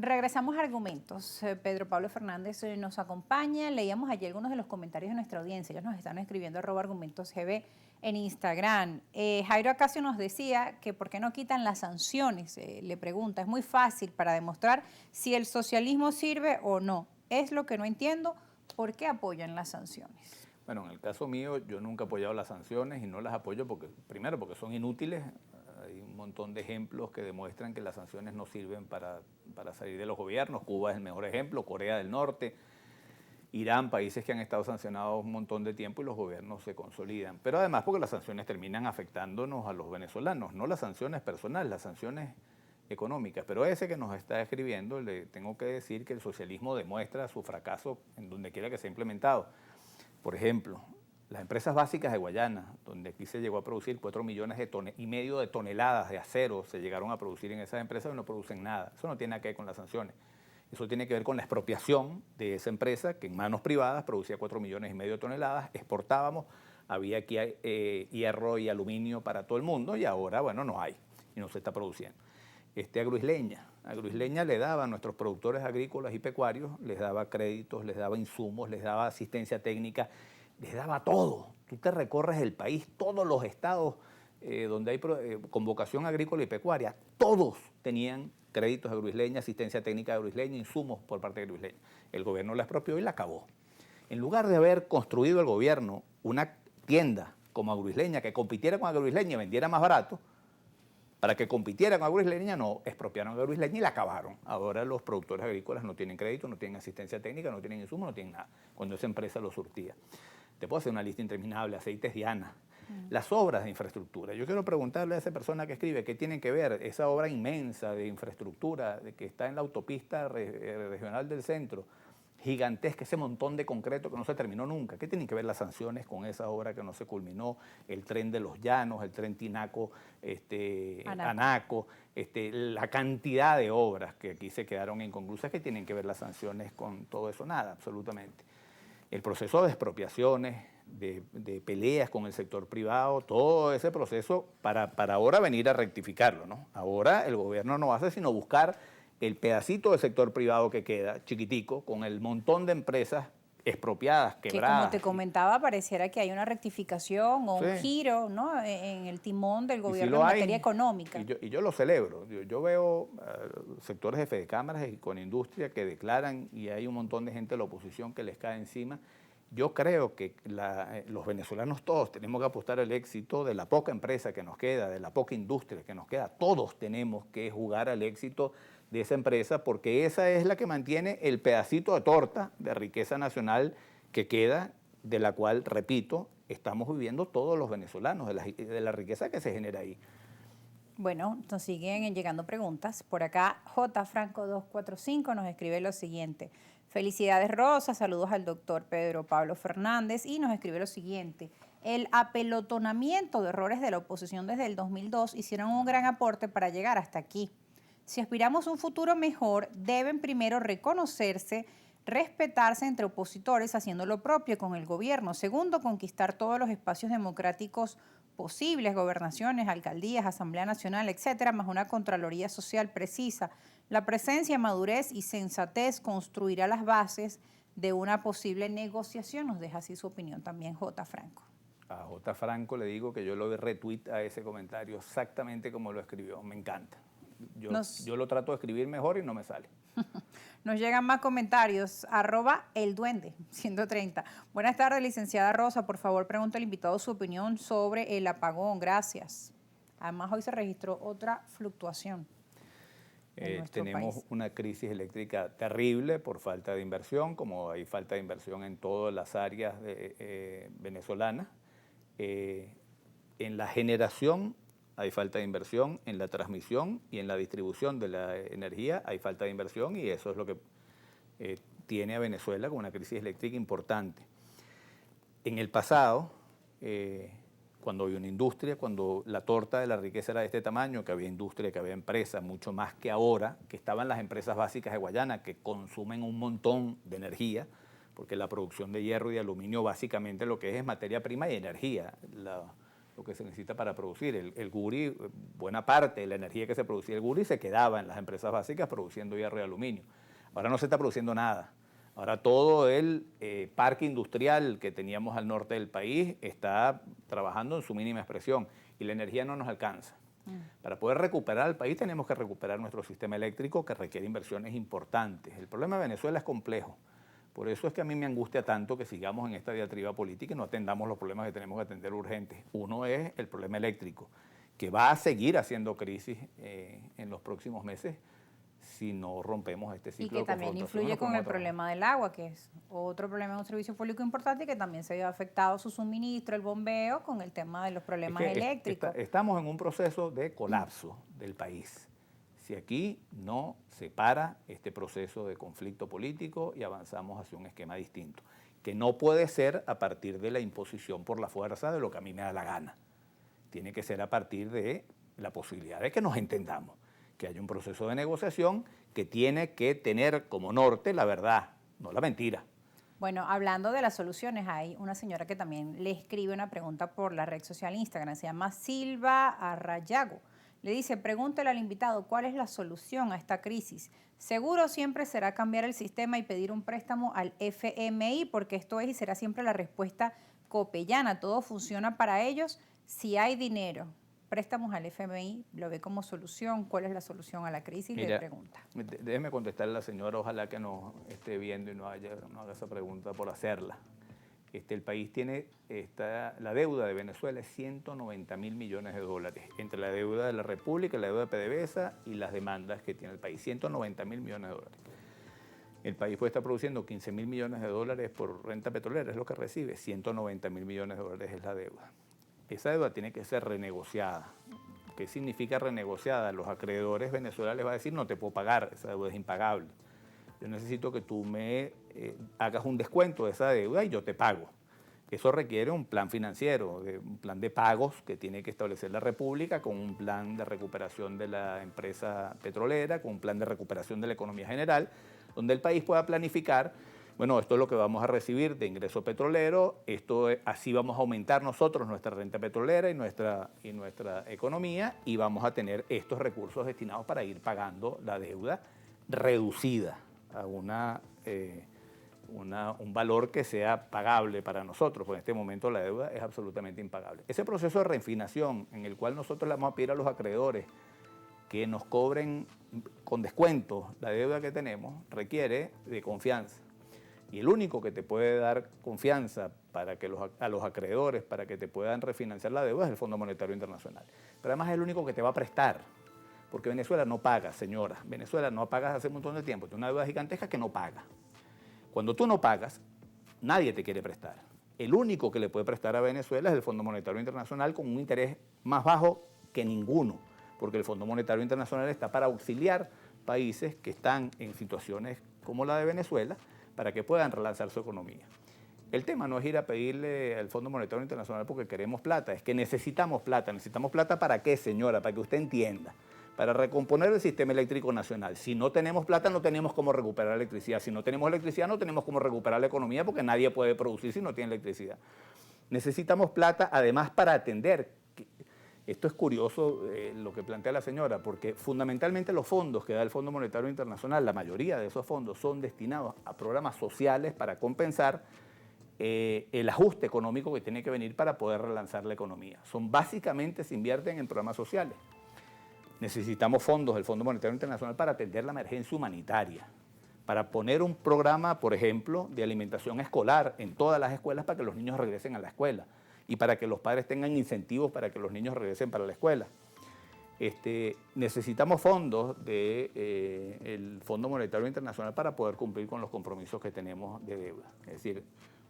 Regresamos a argumentos. Pedro Pablo Fernández nos acompaña. Leíamos allí algunos de los comentarios de nuestra audiencia. Ellos nos están escribiendo @argumentosgb en Instagram. Jairo Acacio nos decía que por qué no quitan las sanciones. Le pregunta, es muy fácil para demostrar si el socialismo sirve o no. Es lo que no entiendo, ¿por qué apoyan las sanciones? Bueno, en el caso mío, yo nunca he apoyado las sanciones y no las apoyo porque, primero, porque son inútiles. Hay un montón de ejemplos que demuestran que las sanciones no sirven para salir de los gobiernos. Cuba es el mejor ejemplo, Corea del Norte, Irán, países que han estado sancionados un montón de tiempo y los gobiernos se consolidan. Pero además porque las sanciones terminan afectándonos a los venezolanos, no las sanciones personales, las sanciones económicas. Pero a ese que nos está escribiendo le tengo que decir que el socialismo demuestra su fracaso en donde quiera que sea implementado. Por ejemplo, las empresas básicas de Guayana, donde aquí se llegó a producir 4,5 millones de toneladas de acero, se llegaron a producir en esas empresas y no producen nada. Eso no tiene nada que ver con las sanciones. Eso tiene que ver con la expropiación de esa empresa que en manos privadas producía 4,5 millones de toneladas, exportábamos, había aquí hierro y aluminio para todo el mundo y ahora, bueno, no hay y no se está produciendo. Agroisleña le daba a nuestros productores agrícolas y pecuarios, les daba créditos, les daba insumos, les daba asistencia técnica, les daba todo. Tú te recorres el país, todos los estados donde hay convocación agrícola y pecuaria, todos tenían créditos de Agroisleña, asistencia técnica de Agroisleña, insumos por parte de Agroisleña. El gobierno la expropió y la acabó. En lugar de haber construido el gobierno una tienda como Agroisleña que compitiera con Agroisleña y vendiera más barato, para que compitiera con Agroisleña, no, expropiaron a Agroisleña y la acabaron. Ahora los productores agrícolas no tienen crédito, no tienen asistencia técnica, no tienen insumos, no tienen nada, cuando esa empresa lo surtía. Te puedo hacer una lista interminable, aceites Diana, las obras de infraestructura. Yo quiero preguntarle a esa persona que escribe qué tiene que ver esa obra inmensa de infraestructura que está en la autopista regional del centro, gigantesca, ese montón de concreto que no se terminó nunca. ¿Qué tienen que ver las sanciones con esa obra que no se culminó? El tren de los Llanos, el tren Tinaco, Anaco, la cantidad de obras que aquí se quedaron inconclusas. ¿Qué tienen que ver las sanciones con todo eso? Nada, absolutamente. El proceso de expropiaciones, de peleas con el sector privado, todo ese proceso para ahora venir a rectificarlo, ¿no? Ahora el gobierno no hace sino buscar el pedacito del sector privado que queda, chiquitico, con el montón de empresas expropiadas, quebradas. Que como te comentaba, pareciera que hay una rectificación o un giro, ¿no?, en el timón del gobierno en materia económica. Y yo lo celebro. Yo veo sectores de Fedecámaras y con industria que declaran y hay un montón de gente de la oposición que les cae encima. Yo creo que los venezolanos todos tenemos que apostar al éxito de la poca empresa que nos queda, de la poca industria que nos queda. Todos tenemos que jugar al éxito de esa empresa porque esa es la que mantiene el pedacito de torta de riqueza nacional que queda, de la cual, repito, estamos viviendo todos los venezolanos, de la riqueza que se genera ahí. Bueno, nos siguen llegando preguntas. Por acá, J. Franco 245 nos escribe lo siguiente. Felicidades, Rosa, saludos al doctor Pedro Pablo Fernández, y nos escribe lo siguiente. El apelotonamiento de errores de la oposición desde el 2002 hicieron un gran aporte para llegar hasta aquí. Si aspiramos a un futuro mejor, deben primero reconocerse, respetarse entre opositores haciendo lo propio con el gobierno. Segundo, conquistar todos los espacios democráticos posibles, gobernaciones, alcaldías, Asamblea Nacional, etcétera, más una Contraloría Social precisa. La presencia, madurez y sensatez construirá las bases de una posible negociación. Nos deja así su opinión también J. Franco. A J. Franco le digo que yo lo retweet a ese comentario exactamente como lo escribió. Me encanta. Yo lo trato de escribir mejor y no me sale. Nos llegan más comentarios. @elduende130. Buenas tardes, licenciada Rosa. Por favor, pregunta al invitado su opinión sobre el apagón. Gracias. Además, hoy se registró otra fluctuación. Tenemos una crisis eléctrica terrible por falta de inversión, como hay falta de inversión en todas las áreas venezolanas. En la generación hay falta de inversión, en la transmisión y en la distribución de la energía hay falta de inversión y eso es lo que tiene a Venezuela con una crisis eléctrica importante. En el pasado, cuando había una industria, cuando la torta de la riqueza era de este tamaño, que había industria, que había empresas, mucho más que ahora, que estaban las empresas básicas de Guayana, que consumen un montón de energía, porque la producción de hierro y de aluminio básicamente lo que es materia prima y energía. lo que se necesita para producir. El Guri, buena parte de la energía que se producía el Guri se quedaba en las empresas básicas produciendo hierro y aluminio. Ahora no se está produciendo nada. Ahora todo el parque industrial que teníamos al norte del país está trabajando en su mínima expresión y la energía no nos alcanza. Para poder recuperar el país tenemos que recuperar nuestro sistema eléctrico que requiere inversiones importantes. El problema de Venezuela es complejo. Por eso es que a mí me angustia tanto que sigamos en esta diatriba política y no atendamos los problemas que tenemos que atender urgentes. Uno es el problema eléctrico, que va a seguir haciendo crisis en los próximos meses si no rompemos este ciclo. Y que también influye con el problema del agua, que es otro problema de un servicio público importante y que también se vio afectado su suministro, el bombeo, con el tema de los problemas eléctricos. Estamos en un proceso de colapso del país. Si aquí no se para este proceso de conflicto político y avanzamos hacia un esquema distinto, que no puede ser a partir de la imposición por la fuerza de lo que a mí me da la gana. Tiene que ser a partir de la posibilidad de que nos entendamos, que haya un proceso de negociación que tiene que tener como norte la verdad, no la mentira. Bueno, hablando de las soluciones, hay una señora que también le escribe una pregunta por la red social Instagram, se llama Silva Arrayago. Le dice, pregúntele al invitado cuál es la solución a esta crisis. Seguro siempre será cambiar el sistema y pedir un préstamo al FMI, porque esto es y será siempre la respuesta copellana. Todo funciona para ellos si hay dinero. Préstamos al FMI, lo ve como solución. ¿Cuál es la solución a la crisis? Mira, le pregunta. Déjeme contestarle a la señora, ojalá que nos esté viendo y no haga esa pregunta por hacerla. El país tiene, la deuda de Venezuela es 190.000 millones de dólares, entre la deuda de la República, la deuda de PDVSA y las demandas que tiene el país, 190.000 millones de dólares. El país puede estar produciendo 15.000 millones de dólares por renta petrolera, es lo que recibe, 190.000 millones de dólares es la deuda. Esa deuda tiene que ser renegociada. ¿Qué significa renegociada? Los acreedores Venezuela les va a decir, no te puedo pagar, esa deuda es impagable. Yo necesito que tú me hagas un descuento de esa deuda y yo te pago. Eso requiere un plan financiero, un plan de pagos que tiene que establecer la República con un plan de recuperación de la empresa petrolera, con un plan de recuperación de la economía general, donde el país pueda planificar, bueno, esto es lo que vamos a recibir de ingreso petrolero, así vamos a aumentar nosotros nuestra renta petrolera y nuestra economía y vamos a tener estos recursos destinados para ir pagando la deuda reducida a un valor que sea pagable para nosotros, porque en este momento la deuda es absolutamente impagable. Ese proceso de refinanciación en el cual nosotros le vamos a pedir a los acreedores que nos cobren con descuento la deuda que tenemos requiere de confianza. Y el único que te puede dar confianza para que a los acreedores para que te puedan refinanciar la deuda es el Fondo Monetario Internacional. Pero además es el único que te va a prestar. Porque Venezuela no paga, señora. Venezuela no paga hace un montón de tiempo. Tiene una deuda gigantesca que no paga. Cuando tú no pagas, nadie te quiere prestar. El único que le puede prestar a Venezuela es el Fondo Monetario Internacional con un interés más bajo que ninguno, porque el Fondo Monetario Internacional está para auxiliar países que están en situaciones como la de Venezuela para que puedan relanzar su economía. El tema no es ir a pedirle al Fondo Monetario Internacional porque queremos plata, es que necesitamos plata. ¿Necesitamos plata para qué, señora? Para que usted entienda. Para recomponer el sistema eléctrico nacional. Si no tenemos plata, no tenemos cómo recuperar electricidad. Si no tenemos electricidad, no tenemos cómo recuperar la economía porque nadie puede producir si no tiene electricidad. Necesitamos plata, además, para atender. Esto es curioso lo que plantea la señora, porque fundamentalmente los fondos que da el Fondo Monetario Internacional, la mayoría de esos fondos son destinados a programas sociales para compensar el ajuste económico que tiene que venir para poder relanzar la economía. Básicamente se invierten en programas sociales. Necesitamos fondos del Fondo Monetario Internacional para atender la emergencia humanitaria, para poner un programa, por ejemplo, de alimentación escolar en todas las escuelas para que los niños regresen a la escuela y para que los padres tengan incentivos para que los niños regresen para la escuela. Necesitamos fondos del Fondo Monetario Internacional para poder cumplir con los compromisos que tenemos de deuda. Es decir,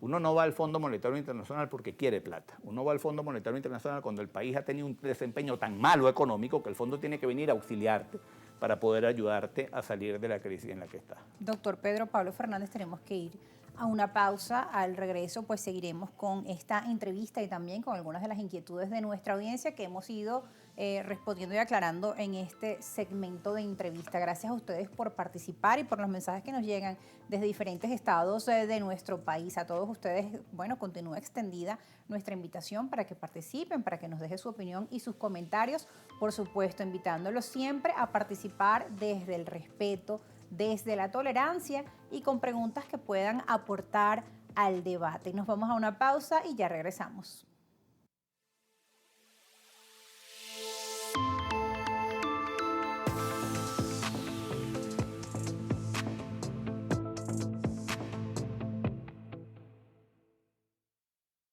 uno no va al Fondo Monetario Internacional porque quiere plata. Uno va al Fondo Monetario Internacional cuando el país ha tenido un desempeño tan malo económico que el fondo tiene que venir a auxiliarte para poder ayudarte a salir de la crisis en la que está. Doctor Pedro Pablo Fernández, tenemos que ir a una pausa. Al regreso, pues seguiremos con esta entrevista y también con algunas de las inquietudes de nuestra audiencia que hemos ido respondiendo y aclarando en este segmento de entrevista. Gracias a ustedes por participar y por los mensajes que nos llegan desde diferentes estados de nuestro país. A todos ustedes, bueno, continúa extendida nuestra invitación para que participen, para que nos dejen su opinión y sus comentarios. Por supuesto, invitándolos siempre a participar desde el respeto, desde la tolerancia y con preguntas que puedan aportar al debate. Nos vamos a una pausa y ya regresamos.